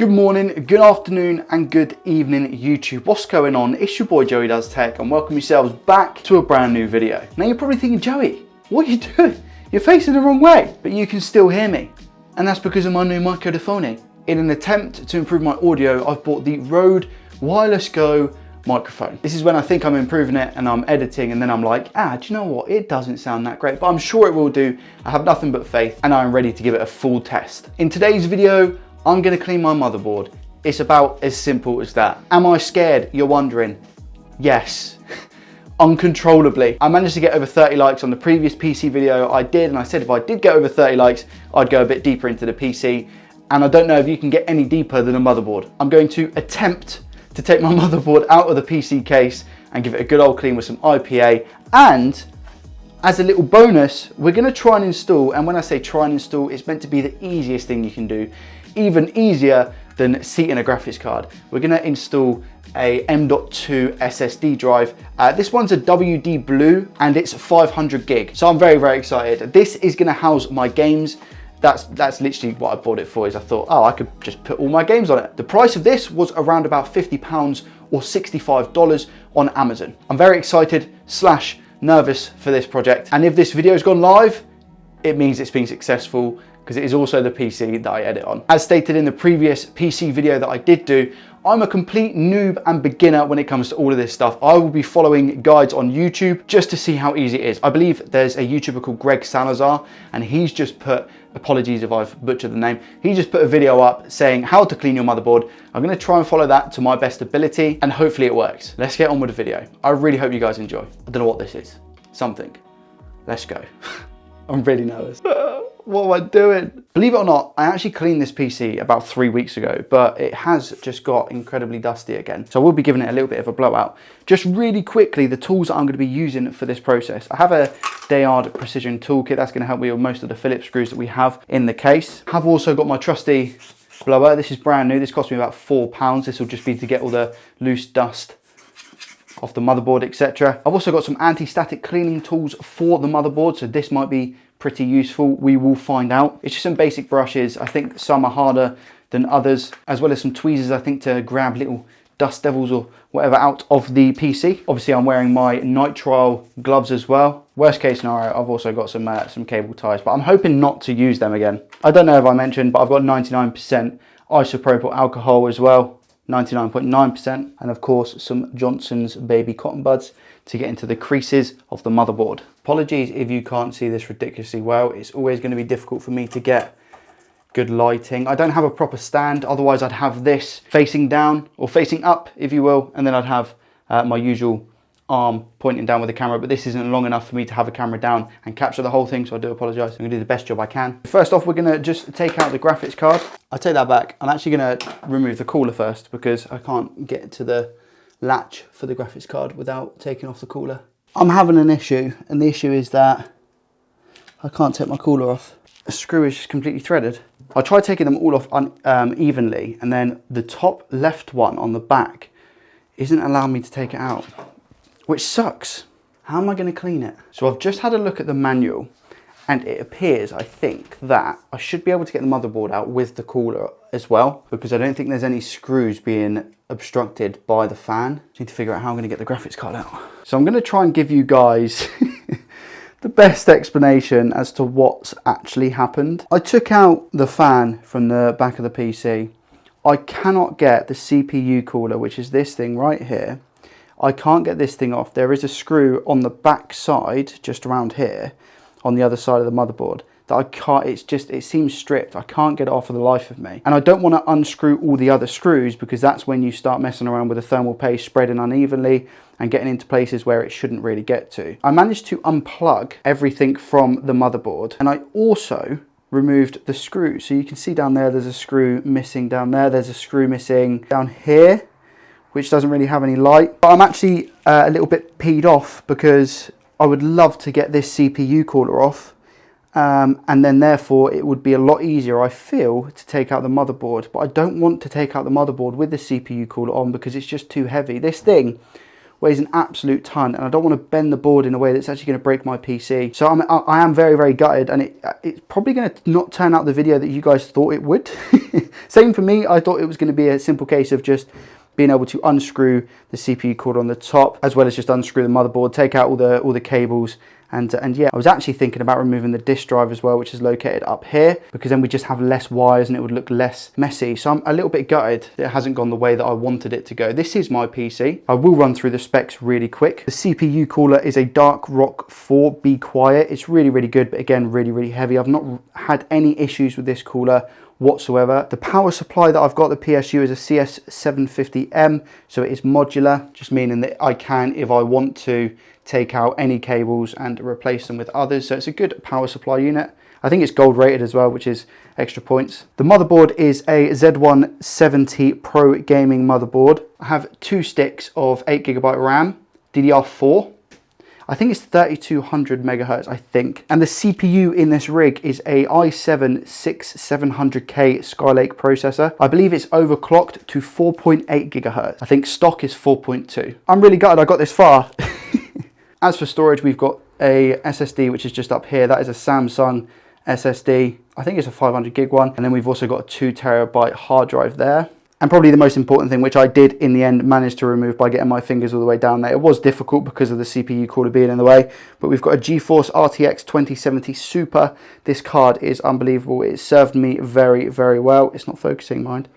Good morning, good afternoon and good evening YouTube. What's going on? It's your boy Joey Does Tech and welcome yourselves back to a brand new video. Now you're probably thinking, Joey, what are you doing? You're facing the wrong way, but you can still hear me. And that's because of my new microphone. In an attempt to improve my audio, I've bought the Rode Wireless Go microphone. This is when I think I'm improving it and I'm editing and then I'm like, do you know what? It doesn't sound that great, but I'm sure it will do. I have nothing but faith and I'm ready to give it a full test. In today's video, I'm gonna clean my motherboard. It's about as simple as that. Am I scared? You're wondering. Yes, uncontrollably. I managed to get over 30 likes on the previous PC video I did, and I said if I did get over 30 likes, I'd go a bit deeper into the PC, and I don't know if you can get any deeper than a motherboard. I'm going to attempt to take my motherboard out of the PC case and give it a good old clean with some IPA, and as a little bonus, we're gonna try and install, and when I say try and install, it's meant to be the easiest thing you can do, even easier than seating a graphics card. We're gonna install a M.2 SSD drive. This one's a WD Blue and it's 500 gig. So I'm very, very excited. This is gonna house my games. That's literally what I bought it for, is I thought, I could just put all my games on it. The price of this was around about £50 or $65 on Amazon. I'm very excited / nervous for this project. And if this video's gone live, it means it's been successful, because it is also the PC that I edit on. As stated in the previous PC video that I did do, I'm a complete noob and beginner when it comes to all of this stuff. I will be following guides on YouTube just to see how easy it is. I believe there's a YouTuber called Greg Salazar, and he's just put, apologies if I've butchered the name, he just put a video up saying how to clean your motherboard. I'm gonna try and follow that to my best ability, and hopefully it works. Let's get on with the video. I really hope you guys enjoy. I don't know what this is. Something. Let's go. I'm really nervous. What am I doing? Believe it or not, I actually cleaned this PC about 3 weeks ago, but it has just got incredibly dusty again. So I will be giving it a little bit of a blowout. Just really quickly, the tools that I'm going to be using for this process. I have a Dayard Precision toolkit that's going to help me with most of the Phillips screws that we have in the case. I've also got my trusty blower. This is brand new. This cost me about £4. This will just be to get all the loose dust off the motherboard, etc. I've also got some anti-static cleaning tools for the motherboard, so this might be pretty useful. We will find out. It's just some basic brushes. I think some are harder than others, as well as some tweezers, I think, to grab little dust devils or whatever out of the PC. Obviously, I'm wearing my nitrile gloves as well. Worst case scenario, I've also got some cable ties, but I'm hoping not to use them again. I don't know if I mentioned, but I've got 99% isopropyl alcohol as well. 99.9%, and of course some Johnson's baby cotton buds to get into the creases of the motherboard. Apologies if you can't see this ridiculously well. It's always going to be difficult for me to get good lighting. I don't have a proper stand, otherwise I'd have this facing down or facing up, if you will, and then I'd have my usual arm pointing down with the camera, but this isn't long enough for me to have a camera down and capture the whole thing, so I do apologise. I'm going to do the best job I can. First off, we're going to just take out the graphics card. I take that back. I'm actually going to remove the cooler first because I can't get to the latch for the graphics card without taking off the cooler. I'm having an issue, and the issue is that I can't take my cooler off. The screw is just completely threaded. I tried taking them all off evenly, and then the top left one on the back isn't allowing me to take it out, which sucks. How am I going to clean it? So I've just had a look at the manual, and it appears, I think, that I should be able to get the motherboard out with the cooler as well, because I don't think there's any screws being obstructed by the fan. I need to figure out how I'm going to get the graphics card out. So I'm going to try and give you guys the best explanation as to what's actually happened. I took out the fan from the back of the PC. I cannot get the CPU cooler, which is this thing right here. I can't get this thing off. There is a screw on the back side, just around here, on the other side of the motherboard, that I can't, it seems stripped. I can't get it off for the life of me. And I don't want to unscrew all the other screws, because that's when you start messing around with the thermal paste spreading unevenly and getting into places where it shouldn't really get to. I managed to unplug everything from the motherboard, and I also removed the screw. So you can see down there, there's a screw missing down there. There's a screw missing down here, which doesn't really have any light. But I'm actually a little bit peed off, because I would love to get this CPU cooler off, and then therefore it would be a lot easier, I feel, to take out the motherboard. But I don't want to take out the motherboard with the CPU cooler on, because it's just too heavy. This thing weighs an absolute ton, and I don't want to bend the board in a way that's actually going to break my PC. So I am very, very gutted, and it's probably going to not turn out the video that you guys thought it would. Same for me. I thought it was going to be a simple case of just being able to unscrew the CPU cord on the top, as well as just unscrew the motherboard, take out all the cables, and yeah, I was actually thinking about removing the disk drive as well, which is located up here, because then we just have less wires and it would look less messy. So I'm a little bit gutted that it hasn't gone the way that I wanted it to go. This is my PC. I will run through the specs really quick. The CPU cooler is a Dark Rock 4 Be Quiet. It's really, really good, but again, really, really heavy. I've not had any issues with this cooler whatsoever. The power supply that I've got, the PSU, is a CS750M, so it is modular, just meaning that I can, if I want to, take out any cables and replace them with others. So it's a good power supply unit. I think it's gold rated as well, which is extra points. The motherboard is a Z170 Pro gaming motherboard. I have 2 sticks of 8GB RAM, DDR4. I think it's 3200 megahertz, I think. And the CPU in this rig is a i7-6700K Skylake processor. I believe it's overclocked to 4.8 gigahertz. I think stock is 4.2. I'm really gutted I got this far. As for storage, we've got a SSD, which is just up here. That is a Samsung SSD. I think it's a 500 gig one. And then we've also got a 2 terabyte hard drive there. And probably the most important thing, which I did in the end manage to remove by getting my fingers all the way down there. It was difficult because of the CPU cooler being in the way, but we've got a GeForce RTX 2070 Super. This card is unbelievable. It served me very, very well. It's not focusing, mind.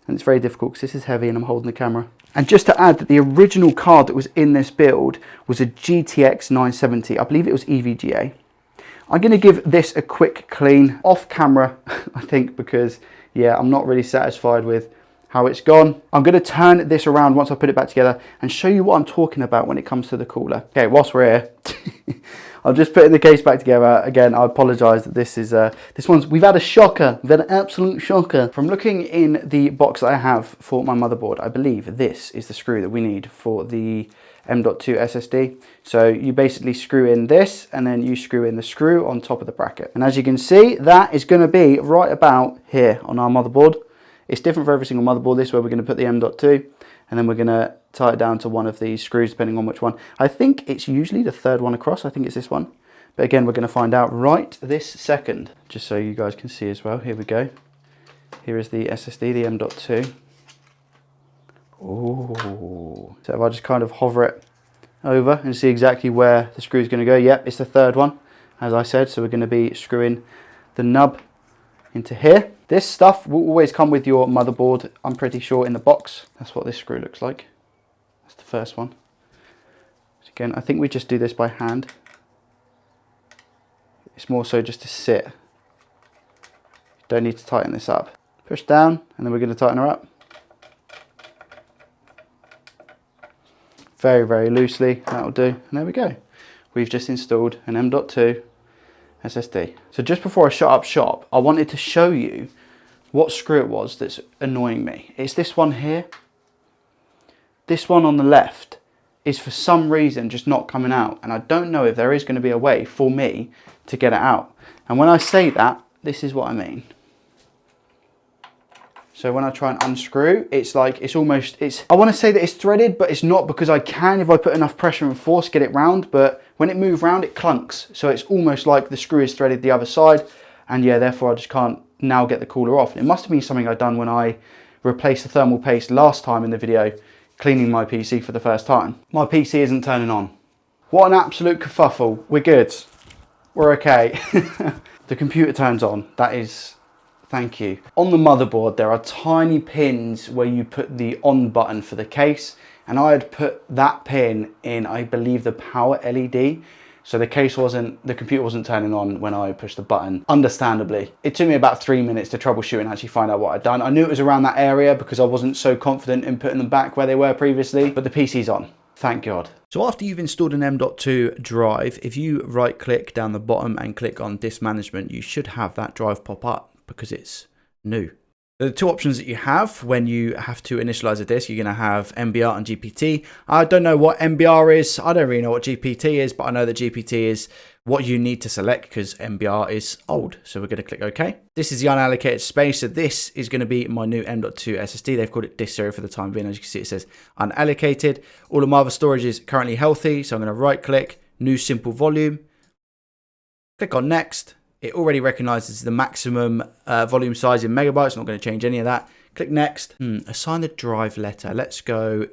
And it's very difficult because this is heavy and I'm holding the camera. And just to add that the original card that was in this build was a GTX 970. I believe it was EVGA. I'm going to give this a quick clean off camera, I think, because yeah, I'm not really satisfied with how it's gone. I'm going to turn this around once I put it back together and show you what I'm talking about when it comes to the cooler. Okay, whilst we're here, I'm just putting the case back together. Again, I apologise that we've had a shocker, we've had an absolute shocker. From looking in the box that I have for my motherboard, I believe this is the screw that we need for the M.2 SSD. So you basically screw in this and then you screw in the screw on top of the bracket. And as you can see, that is going to be right about here on our motherboard. It's different for every single motherboard. This way we're going to put the M.2 and then we're going to tie it down to one of these screws depending on which one. I think it's usually the third one across. I think it's this one. But again, we're going to find out right this second. Just so you guys can see as well. Here we go. Here is the SSD, the M.2. Ooh. So if I just kind of hover it over and see exactly where the screw is going to go. Yep, it's the third one, as I said. So we're going to be screwing the nub into here. This stuff will always come with your motherboard, I'm pretty sure, in the box. That's what this screw looks like. That's the first one. So again, I think we just do this by hand. It's more so just to sit. Don't need to tighten this up. Push down, and then we're going to tighten her up. Very, very loosely, that'll do. And there we go. We've just installed an M.2 SSD. So just before I shut up shop, I wanted to show you what screw it was that's annoying me. It's this one here. This one on the left is for some reason just not coming out, and I don't know if there is going to be a way for me to get it out. And when I say that, this is what I mean. So when I try and unscrew, it's like, I want to say that it's threaded, but it's not, because I can, if I put enough pressure and force, get it round, but when it moves round, it clunks. So it's almost like the screw is threaded the other side, and yeah, therefore I just can't now get the cooler off. And it must have been something I'd done when I replaced the thermal paste last time in the video, cleaning my PC for the first time. My PC isn't turning on. What an absolute kerfuffle. We're good. We're okay. The computer turns on. That is... Thank you. On the motherboard, there are tiny pins where you put the on button for the case, and I had put that pin in, I believe, the power LED. So the computer wasn't turning on when I pushed the button, understandably. It took me about 3 minutes to troubleshoot and actually find out what I'd done. I knew it was around that area because I wasn't so confident in putting them back where they were previously, but the PC's on. Thank God. So after you've installed an M.2 drive, if you right click down the bottom and click on disk management, you should have that drive pop up, because it's new. The two options that you have when you have to initialize a disk, you're going to have MBR and GPT. I don't know what MBR is. I don't really know what GPT is, but I know that GPT is what you need to select because MBR is old. So we're going to click OK. This is the unallocated space. So this is going to be my new M.2 SSD. They've called it disk 0 for the time being. As you can see, it says unallocated. All of my other storage is currently healthy. So I'm going to right click, new simple volume. Click on next. It already recognizes the maximum volume size in megabytes. I'm not going to change any of that. Click next. Assign the drive letter. Let's go.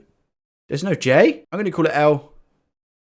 There's no J. I'm going to call it L.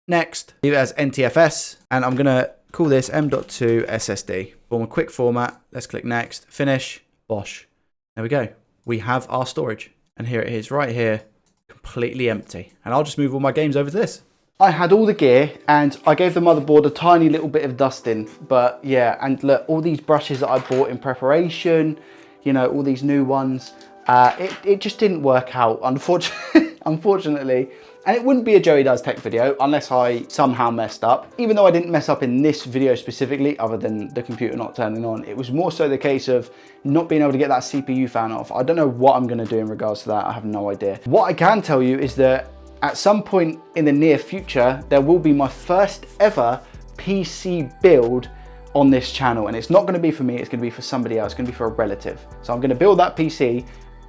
Next, leave it as NTFS, and I'm going to call this M.2 SSD. Form a quick format. Let's click next. Finish. Bosh. There we go. We have our storage. And here it is right here, completely empty. And I'll just move all my games over to this. I had all the gear and I gave the motherboard a tiny little bit of dusting. But yeah, and look, all these brushes that I bought in preparation, you know, all these new ones, it just didn't work out, unfortunately. And it wouldn't be a Joey Does Tech video unless I somehow messed up. Even though I didn't mess up in this video specifically, other than the computer not turning on, it was more so the case of not being able to get that CPU fan off. I don't know what I'm gonna do in regards to that. I have no idea. What I can tell you is that at some point in the near future, there will be my first ever PC build on this channel. And it's not gonna be for me, it's gonna be for somebody else, it's gonna be for a relative. So I'm gonna build that PC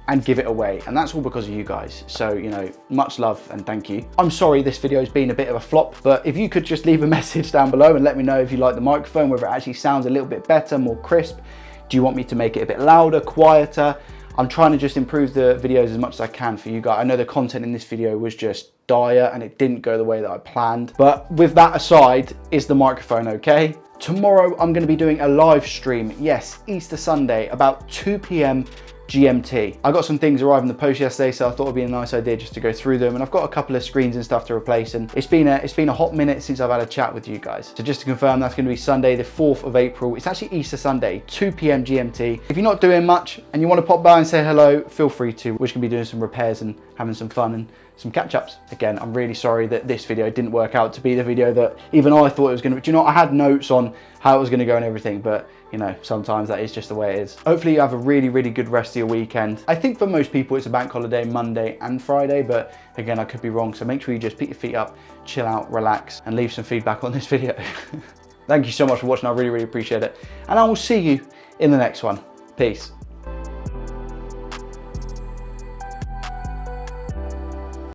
and give it away, and that's all because of you guys. So, you know, much love and thank you. I'm sorry this video's been a bit of a flop, but if you could just leave a message down below and let me know if you like the microphone, whether it actually sounds a little bit better, more crisp. Do you want me to make it a bit louder, quieter? I'm trying to just improve the videos as much as I can for you guys. I know the content in this video was just dire and it didn't go the way that I planned, but with that aside, is the microphone okay? Tomorrow I'm going to be doing a live stream, yes, Easter Sunday, about 2 p.m. GMT. I got some things arrive in the post yesterday, so I thought it'd be a nice idea just to go through them. And I've got a couple of screens and stuff to replace, and it's been a hot minute since I've had a chat with you guys. So just to confirm, that's going to be Sunday, the 4th of April. It's actually Easter Sunday, 2 p.m. GMT. If you're not doing much and you want to pop by and say hello, feel free to. We're just going to be doing some repairs and having some fun and some catch-ups. Again, I'm really sorry that this video didn't work out to be the video that even I thought it was going to be. Do you know, I had notes on how it was going to go and everything, but you know, sometimes that is just the way it is. Hopefully you have a really, really good rest of your weekend. I think for most people it's a bank holiday Monday and Friday, but again, I could be wrong. So make sure you just put your feet up, chill out, relax, and leave some feedback on this video. Thank you so much for watching. I really, really appreciate it. And I will see you in the next one. Peace.